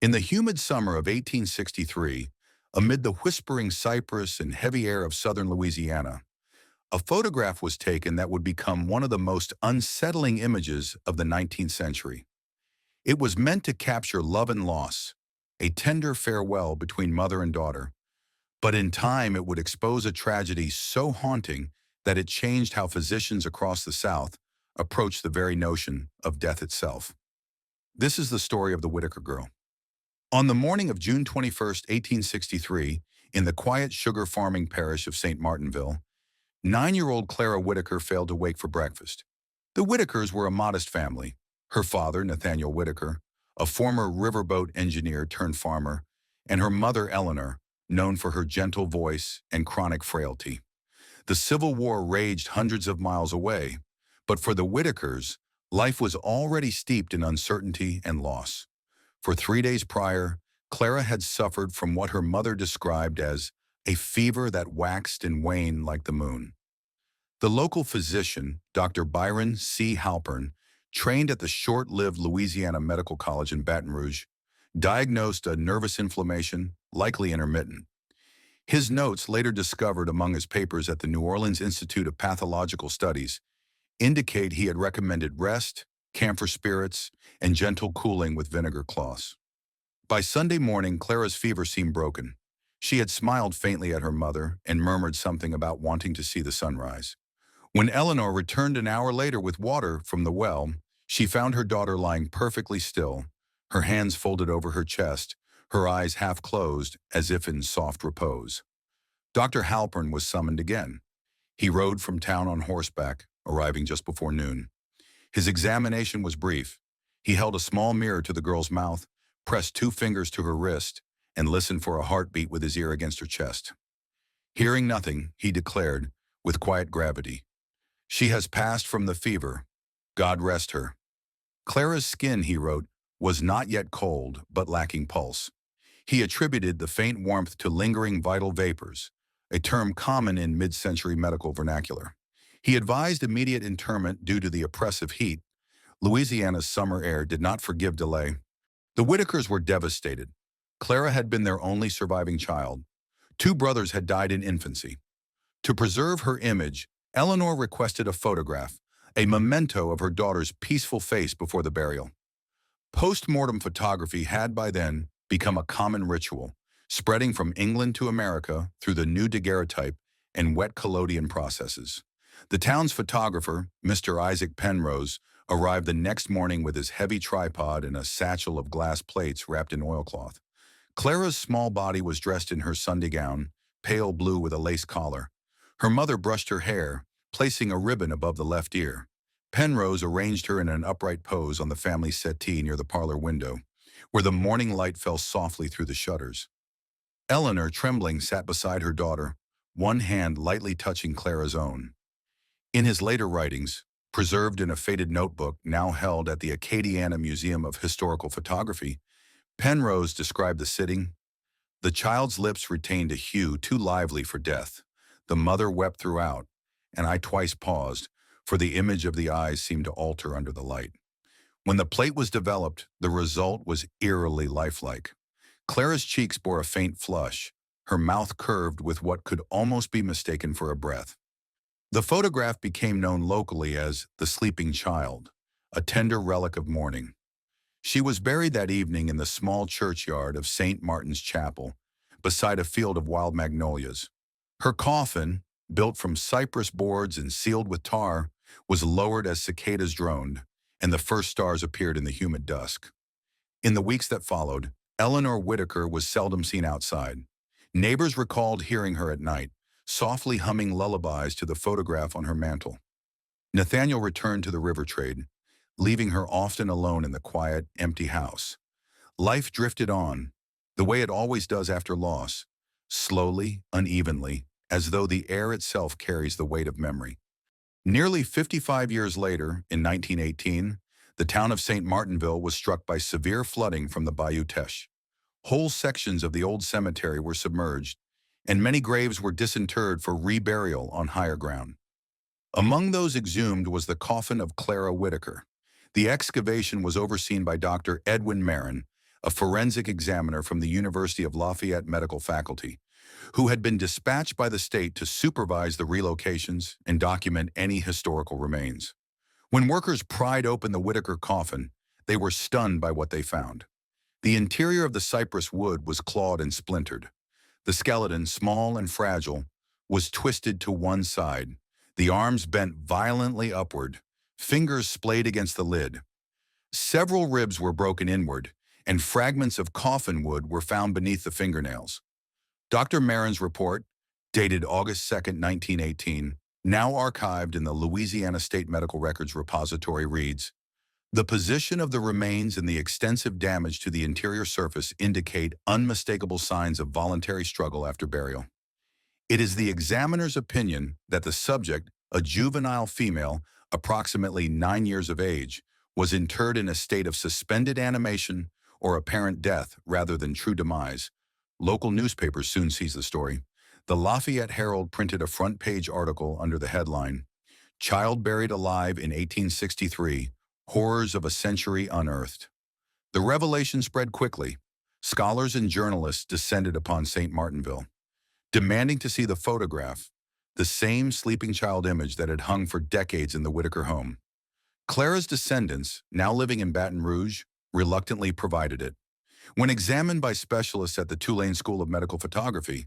In the humid summer of 1863, amid the whispering cypress and heavy air of southern Louisiana, a photograph was taken that would become one of the most unsettling images of the 19th century. It was meant to capture love and loss, a tender farewell between mother and daughter, but in time it would expose a tragedy so haunting that it changed how physicians across the South approached the very notion of death itself. This is the story of the Whitaker girl. On the morning of June 21st, 1863, in the quiet sugar farming parish of St. Martinville, 9-year-old Clara Whitaker failed to wake for breakfast. The Whitakers were a modest family. Her father, Nathaniel Whitaker, a former riverboat engineer turned farmer, and her mother, Eleanor, known for her gentle voice and chronic frailty. The Civil War raged hundreds of miles away, but for the Whitakers, life was already steeped in uncertainty and loss. For 3 days prior, Clara had suffered from what her mother described as a fever that waxed and waned like the moon. The local physician, Dr. Byron C. Halpern, trained at the short-lived Louisiana Medical College in Baton Rouge, diagnosed a nervous inflammation, likely intermittent. His notes, later discovered among his papers at the New Orleans Institute of Pathological Studies, indicate he had recommended rest, camphor spirits, and gentle cooling with vinegar cloths. By Sunday morning, Clara's fever seemed broken. She had smiled faintly at her mother and murmured something about wanting to see the sunrise. When Eleanor returned an hour later with water from the well, she found her daughter lying perfectly still, her hands folded over her chest, her eyes half closed as if in soft repose. Dr. Halpern was summoned again. He rode from town on horseback, arriving just before noon. His examination was brief. He held a small mirror to the girl's mouth, pressed 2 fingers to her wrist, and listened for a heartbeat with his ear against her chest. Hearing nothing, he declared, with quiet gravity, "She has passed from the fever. God rest her." Clara's skin, he wrote, was not yet cold, but lacking pulse. He attributed the faint warmth to lingering vital vapors, a term common in mid-century medical vernacular. He advised immediate interment due to the oppressive heat. Louisiana's summer air did not forgive delay. The Whitakers were devastated. Clara had been their only surviving child. 2 brothers had died in infancy. To preserve her image, Eleanor requested a photograph, a memento of her daughter's peaceful face before the burial. Post-mortem photography had by then become a common ritual, spreading from England to America through the new daguerreotype and wet collodion processes. The town's photographer, Mr. Isaac Penrose, arrived the next morning with his heavy tripod and a satchel of glass plates wrapped in oilcloth. Clara's small body was dressed in her Sunday gown, pale blue with a lace collar. Her mother brushed her hair, placing a ribbon above the left ear. Penrose arranged her in an upright pose on the family settee near the parlor window, where the morning light fell softly through the shutters. Eleanor, trembling, sat beside her daughter, one hand lightly touching Clara's own. In his later writings, preserved in a faded notebook now held at the Acadiana Museum of Historical Photography, Penrose described the sitting. The child's lips retained a hue too lively for death. The mother wept throughout, and I twice paused, for the image of the eyes seemed to alter under the light. When the plate was developed, the result was eerily lifelike. Clara's cheeks bore a faint flush, her mouth curved with what could almost be mistaken for a breath. The photograph became known locally as the sleeping child, a tender relic of mourning. She was buried that evening in the small churchyard of St. Martin's Chapel, beside a field of wild magnolias. Her coffin, built from cypress boards and sealed with tar, was lowered as cicadas droned, and the first stars appeared in the humid dusk. In the weeks that followed, Eleanor Whitaker was seldom seen outside. Neighbors recalled hearing her at night, softly humming lullabies to the photograph on her mantel. Nathaniel returned to the river trade, leaving her often alone in the quiet, empty house. Life drifted on, the way it always does after loss, slowly, unevenly, as though the air itself carries the weight of memory. Nearly 55 years later, in 1918, the town of St. Martinville was struck by severe flooding from the Bayou Teche. Whole sections of the old cemetery were submerged, and many graves were disinterred for reburial on higher ground. Among those exhumed was the coffin of Clara Whitaker. The excavation was overseen by Dr. Edwin Marin, a forensic examiner from the University of Lafayette Medical Faculty, who had been dispatched by the state to supervise the relocations and document any historical remains. When workers pried open the Whitaker coffin, they were stunned by what they found. The interior of the cypress wood was clawed and splintered. The skeleton, small and fragile, was twisted to one side, the arms bent violently upward, fingers splayed against the lid. Several ribs were broken inward, and fragments of coffin wood were found beneath the fingernails. Dr. Marin's report, dated August 2, 1918, now archived in the Louisiana State Medical Records Repository, reads, "The position of the remains and the extensive damage to the interior surface indicate unmistakable signs of voluntary struggle after burial. It is the examiner's opinion that the subject, a juvenile female, approximately 9 years of age, was interred in a state of suspended animation or apparent death rather than true demise." Local newspapers soon seized the story. The Lafayette Herald printed a front-page article under the headline, "Child Buried Alive in 1863, Horrors of a Century Unearthed." The revelation spread quickly. Scholars and journalists descended upon St. Martinville, demanding to see the photograph, the same sleeping child image that had hung for decades in the Whitaker home. Clara's descendants, now living in Baton Rouge, reluctantly provided it. When examined by specialists at the Tulane School of Medical Photography,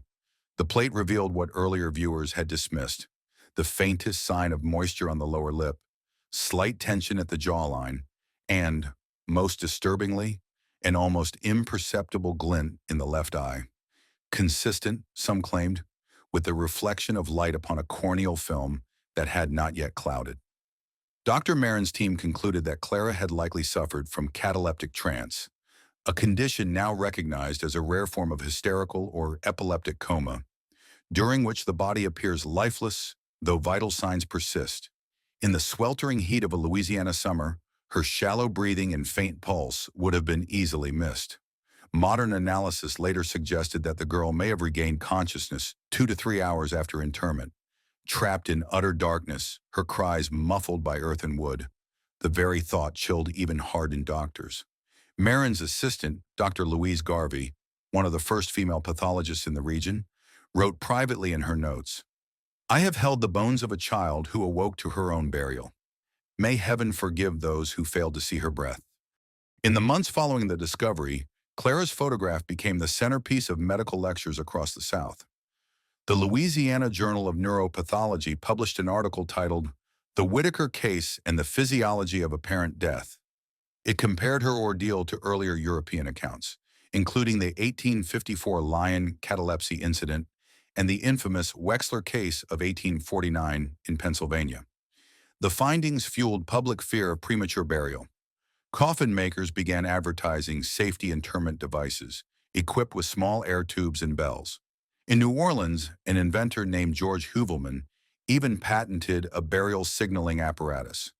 the plate revealed what earlier viewers had dismissed: the faintest sign of moisture on the lower lip, slight tension at the jawline, and, most disturbingly, an almost imperceptible glint in the left eye, consistent, some claimed, with the reflection of light upon a corneal film that had not yet clouded. Dr. Marin's team concluded that Clara had likely suffered from cataleptic trance, a condition now recognized as a rare form of hysterical or epileptic coma, during which the body appears lifeless, though vital signs persist. In the sweltering heat of a Louisiana summer, her shallow breathing and faint pulse would have been easily missed. Modern analysis later suggested that the girl may have regained consciousness 2 to 3 hours after interment, trapped in utter darkness, her cries muffled by earth and wood. The very thought chilled even hardened doctors. Marin's assistant, Dr. Louise Garvey, one of the first female pathologists in the region, wrote privately in her notes, "I have held the bones of a child who awoke to her own burial. May heaven forgive those who failed to see her breath." In the months following the discovery, Clara's photograph became the centerpiece of medical lectures across the South. The Louisiana Journal of Neuropathology published an article titled, "The Whitaker Case and the Physiology of Apparent Death." It compared her ordeal to earlier European accounts, including the 1854 lion catalepsy incident and the infamous Wexler case of 1849 in Pennsylvania. The findings fueled public fear of premature burial. Coffin makers began advertising safety interment devices, equipped with small air tubes and bells. In New Orleans, an inventor named George Hoovelman even patented a burial signaling apparatus,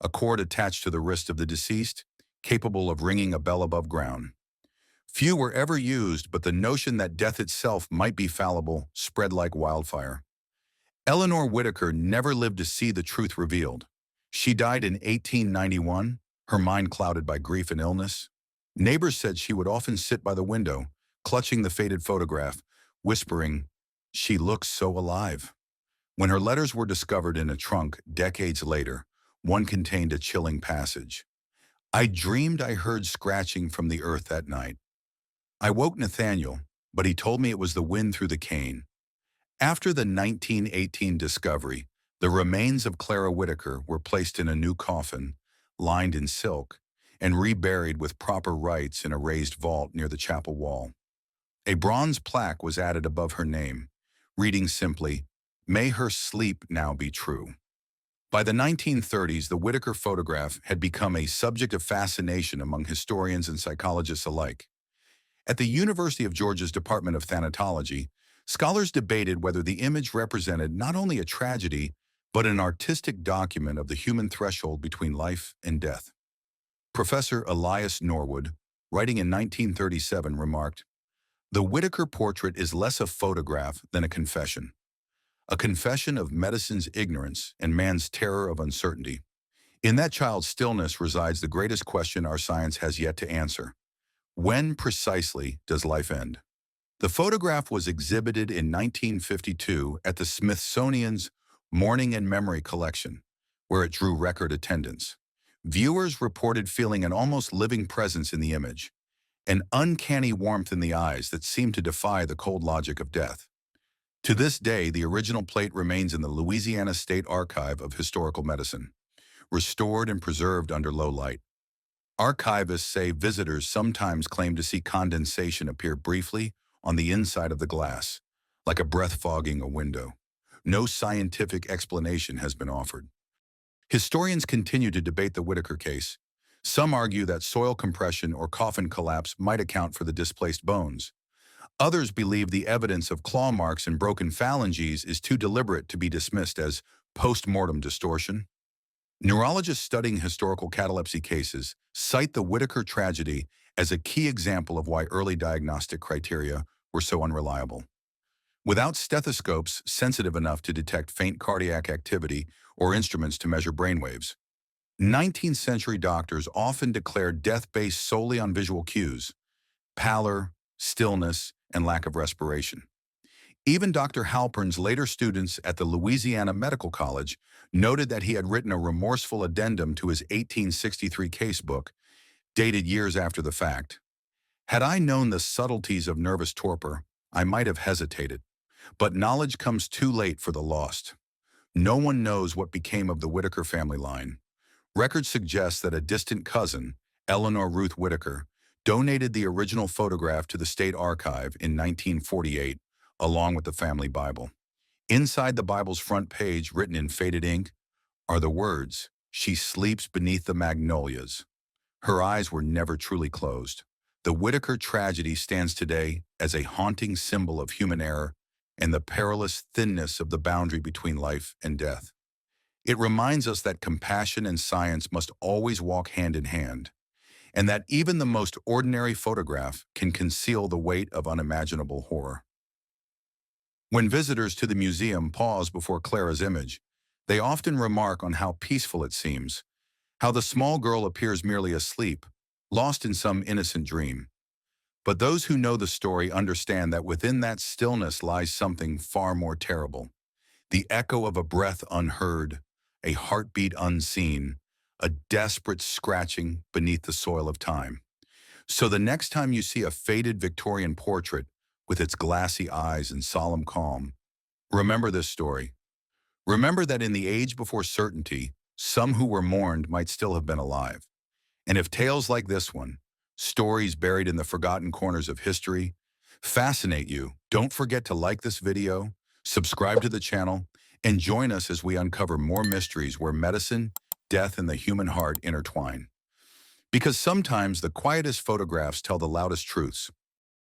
a cord attached to the wrist of the deceased, capable of ringing a bell above ground. Few were ever used, but the notion that death itself might be fallible spread like wildfire. Eleanor Whitaker never lived to see the truth revealed. She died in 1891, her mind clouded by grief and illness. Neighbors said she would often sit by the window, clutching the faded photograph, whispering, "She looks so alive." When her letters were discovered in a trunk decades later, one contained a chilling passage. "I dreamed I heard scratching from the earth that night. I woke Nathaniel, but he told me it was the wind through the cane." After the 1918 discovery, the remains of Clara Whitaker were placed in a new coffin, lined in silk, and reburied with proper rites in a raised vault near the chapel wall. A bronze plaque was added above her name, reading simply, "May her sleep now be true." By the 1930s, the Whitaker photograph had become a subject of fascination among historians and psychologists alike. At the University of Georgia's Department of Thanatology, scholars debated whether the image represented not only a tragedy, but an artistic document of the human threshold between life and death. Professor Elias Norwood, writing in 1937, remarked, "The Whitaker portrait is less a photograph than a confession of medicine's ignorance and man's terror of uncertainty. In that child's stillness resides the greatest question our science has yet to answer. When precisely does life end? The photograph was exhibited in 1952 at the Smithsonian's Mourning and Memory Collection, where it drew record attendance. Viewers reported feeling an almost living presence in the image, an uncanny warmth in the eyes that seemed to defy the cold logic of death. To this day, the original plate remains in the Louisiana State Archive of Historical Medicine, restored and preserved under low light. Archivists say visitors sometimes claim to see condensation appear briefly on the inside of the glass, like a breath fogging a window. No scientific explanation has been offered. Historians continue to debate the Whitaker case. Some argue that soil compression or coffin collapse might account for the displaced bones. Others believe the evidence of claw marks and broken phalanges is too deliberate to be dismissed as post-mortem distortion. Neurologists studying historical catalepsy cases cite the Whitaker tragedy as a key example of why early diagnostic criteria were so unreliable. Without stethoscopes sensitive enough to detect faint cardiac activity or instruments to measure brainwaves, 19th century doctors often declared death based solely on visual cues: pallor, stillness, and lack of respiration. Even Dr. Halpern's later students at the Louisiana Medical College noted that he had written a remorseful addendum to his 1863 casebook, dated years after the fact. Had I known the subtleties of nervous torpor, I might have hesitated. But knowledge comes too late for the lost. No one knows what became of the Whitaker family line. Records suggest that a distant cousin, Eleanor Ruth Whitaker, donated the original photograph to the State Archive in 1948, along with the family Bible. Inside the Bible's front page, written in faded ink, are the words, "She sleeps beneath the magnolias." Her eyes were never truly closed. The Whitaker tragedy stands today as a haunting symbol of human error and the perilous thinness of the boundary between life and death. It reminds us that compassion and science must always walk hand in hand, and that even the most ordinary photograph can conceal the weight of unimaginable horror. When visitors to the museum pause before Clara's image, they often remark on how peaceful it seems, how the small girl appears merely asleep, lost in some innocent dream. But those who know the story understand that within that stillness lies something far more terrible: the echo of a breath unheard, a heartbeat unseen, a desperate scratching beneath the soil of time. So the next time you see a faded Victorian portrait with its glassy eyes and solemn calm, remember this story. Remember that in the age before certainty, some who were mourned might still have been alive. And if tales like this one, stories buried in the forgotten corners of history, fascinate you, don't forget to like this video, subscribe to the channel, and join us as we uncover more mysteries where medicine, death, and the human heart intertwine. Because sometimes the quietest photographs tell the loudest truths.